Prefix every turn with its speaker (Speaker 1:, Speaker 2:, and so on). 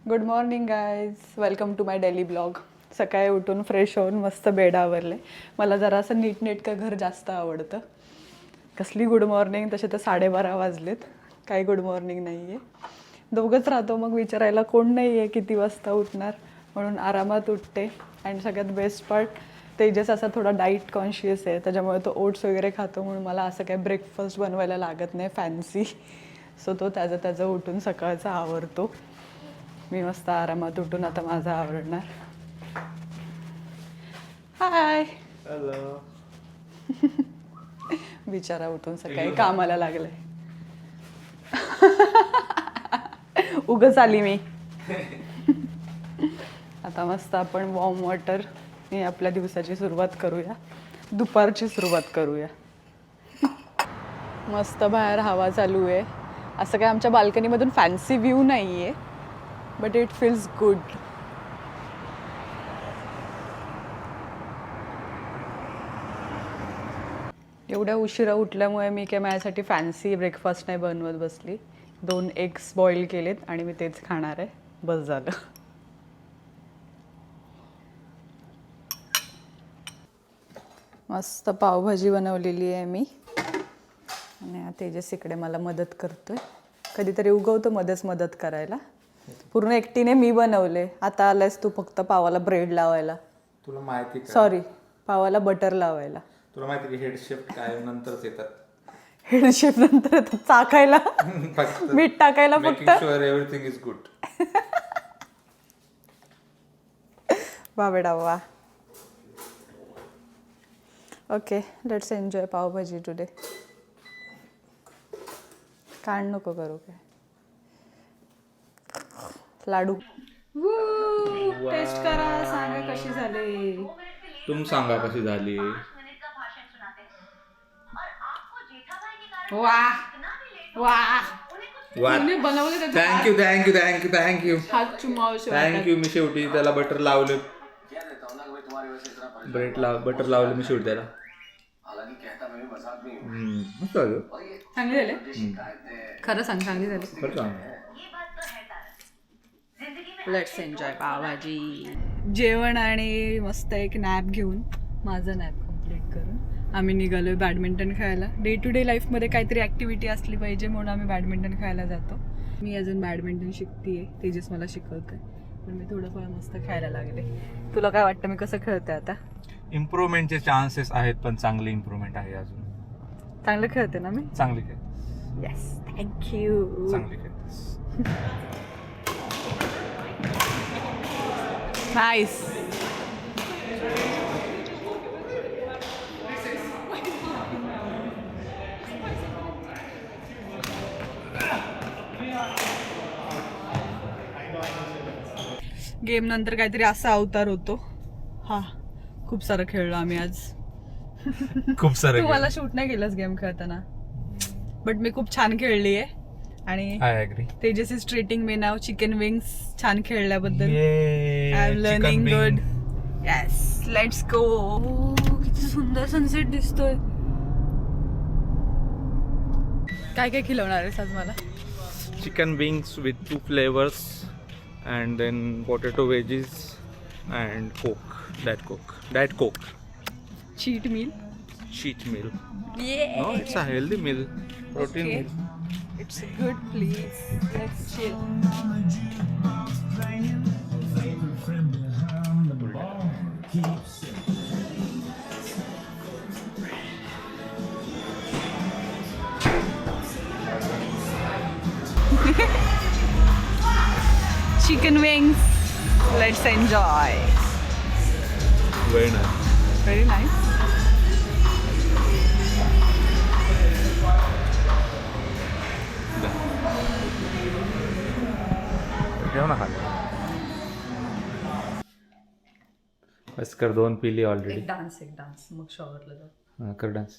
Speaker 1: Good morning guys, welcome to my daily blog. सकाळी उठून fresh होऊन मस्त बेड आवरले. मला जरा असं नीटनेटकं घर जास्त आवडतं. कसली गुड मॉर्निंग, तसे तर 12:30 वाजलेत. काही गुड मॉर्निंग नाही आहे. दोघंच राहतो, मग विचारायला कोण नाही आहे किती वाजता उठणार, म्हणून आरामात उठते. आणि सगळ्यात बेस्ट पार्ट, तेजस असा थोडा डाईट कॉन्शियस आहे, त्याच्यामुळे तो ओट्स वगैरे खातो, म्हणून मला असं काही ब्रेकफास्ट बनवायला लागत नाही फॅन्सी. सो तो त्याचं उठून सकाळचा आवरतो. मी मस्त आरामात उठून आता माझं आवडणार. हाय.
Speaker 2: हॅलो.
Speaker 1: बिचारा उठून सकाळी कामाला लागलाय. उगाच आली मी. आता मस्त आपण वॉर्म वॉटर ने आपल्या दिवसाची सुरुवात करूया. दुपारची सुरुवात करूया. मस्त बाहेर हवा चालू आहे. असं काय आमच्या बाल्कनीमधून फॅन्सी व्ह्यू नाही आहे, बट इट फील्स गुड. एवढ्या उशिरा उठल्यामुळे मी काय माझ्यासाठी फॅन्सी ब्रेकफास्ट नाही बनवत बसली. 2 एग्स बॉईल केलेत आणि मी तेच खाणार आहे. बस झालं. मस्त पावभाजी बनवलेली आहे मी. आणि तेजस इकडे मला मदत करतोय. कधीतरी उगवतो मदत करायला. पूर्ण एकटीने मी बनवले. आता आलायस तू फक्त पावाला ब्रेड लावायला.
Speaker 2: तुला माहिती का?
Speaker 1: सॉरी, पावाला बटर लावायला.
Speaker 2: तुला माहिती की हेड शेफ काय नंतरच येतात.
Speaker 1: हेड शेफ नंतर चाकायला मीठ टाकायला फक्त.
Speaker 2: Sure everything is good.
Speaker 1: बाबेडा वा. Okay, let's enjoy pav bhaji today. काढ नको करू काय. लाडू टेस्ट करा, सांगा कशी झाली.
Speaker 2: तुम सांगा कशी झाली.
Speaker 1: वाह वाह. बनवले
Speaker 2: थँक्यू.
Speaker 1: हात चुमावशे.
Speaker 2: थँक्यू. मी शेवटी त्याला बटर लावले. बटर लावले मी शेवटी त्याला. मस्त झालं.
Speaker 1: चांगली झाले. खरं सांग, चांगली झाली.
Speaker 2: खरं सांग.
Speaker 1: Let's enjoy pav bhaji. जेवण आणि मस्त एक नॅप घेऊन, माझं नॅप कम्प्लीट करून आम्ही निघालोय बॅडमिंटन खेळायला. डे टू डे लाईफमध्ये काहीतरी ॲक्टिव्हिटी असली पाहिजे, म्हणून आम्ही बॅडमिंटन खेळायला जातो. मी अजून बॅडमिंटन शिकतेय, तेजस मला शिकवतोय, पण मी थोडंफार मस्त खेळायला लागले. तुला काय वाटतं मी कसं खेळते आता?
Speaker 2: इम्प्रूव्हमेंटचे चान्सेस आहेत, पण चांगली इम्प्रूव्हमेंट आहे अजून.
Speaker 1: चांगलं खेळते ना मी?
Speaker 2: चांगली खेळ.
Speaker 1: Yes, thank you.
Speaker 2: चांगली खेळ.
Speaker 1: नाईस. गेम नंतर काहीतरी असा अवतार होतो. हा, खूप सारं खेळलो आम्ही आज.
Speaker 2: खूप सारे.
Speaker 1: तू मला शूट नाही केलंस गेम खेळताना, बट मी खूप छान खेळली आहे. आणि
Speaker 2: I agree.
Speaker 1: Tejas is treating me नाव चिकन विंग्स छान खेळल्याबद्दल.
Speaker 2: I
Speaker 1: am learning good. Yes, let's go. किती सुंदर सनसेट दिसतोय. काय काय खिलवणार आहेस आज मला?
Speaker 2: Chicken wings with 2 flavors and then potato veggies and coke. Diet coke.
Speaker 1: Cheat meal.
Speaker 2: Cheat meal.
Speaker 1: Yeah.
Speaker 2: No, it's a healthy meal. Protein
Speaker 1: Okay.
Speaker 2: meal.
Speaker 1: It's good, please. Let's chill. Chicken wings. Let's enjoy.
Speaker 2: Very nice.
Speaker 1: Very nice.
Speaker 2: ठेव ना खाली. बस कर, 2 पिली already.
Speaker 1: एक dance मग शॉवरला जाऊ.
Speaker 2: कर dance.